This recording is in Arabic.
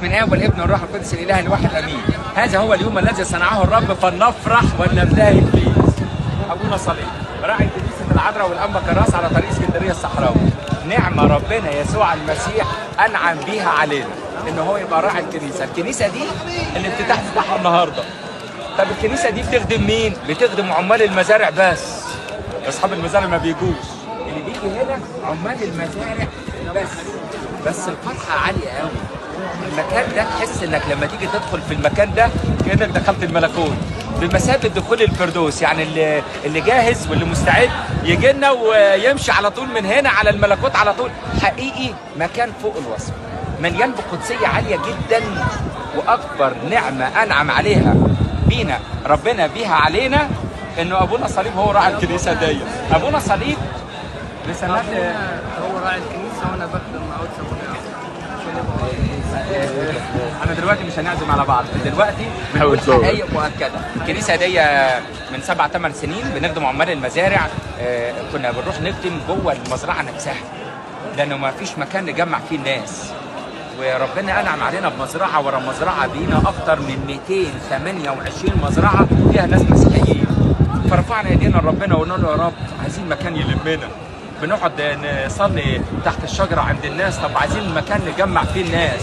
من الاب والابن والروح القدس الاله الواحد امين. هذا هو اليوم الذي صنعه الرب فلنفرح ولنبتهج فيه. ابونا صليب راعي كنيسه العذراء والانبا كراس على طريق اسكندريه الصحراوي. نعمه ربنا يسوع المسيح انعم بيها علينا ان هو يبقى راعي الكنيسه. الكنيسه دي الافتتاح بتاعها النهارده. طب الكنيسه دي بتخدم مين؟ بتخدم عمال المزارع بس. اصحاب المزارع ما بيجوش، اللي بيجي هنا عمال المزارع بس الفرحه عاليه قوي. المكان ده تحس انك لما تيجي تدخل في المكان ده كانك دخلت الملكوت بمثابه دخول الفردوس. يعني اللي جاهز واللي مستعد يجي لنا ويمشي على طول من هنا على الملكوت على طول. حقيقي مكان فوق الوصف، مليان بقدسيه عاليه جدا. واكبر نعمه انعم عليها بينا ربنا بيها علينا انه ابونا صليب هو راعي الكنيسه دي. ابونا صليب لسنوات هو راعي الكنيسه وانا بخدم عود سمونيه. انا دلوقتي مش هنعزم على بعض، دلوقتي بنقول حقائق مؤكده. الكنيسه دي من 7-8 سنين بنخدم عمال المزارع. كنا بنروح نخدم جوه المزرعه نفسها لانه ما فيش مكان نجمع فيه الناس. وربنا انعم علينا بمزرعه ورا مزرعه، بينا اكتر من 228 مزرعه فيها ناس مسيحيين. فرفعنا ايدينا لربنا وقلنا له يا رب عايزين مكان يلمنا. بنقعد نصلي تحت الشجره عند الناس، طب عايزين مكان نجمع فيه الناس.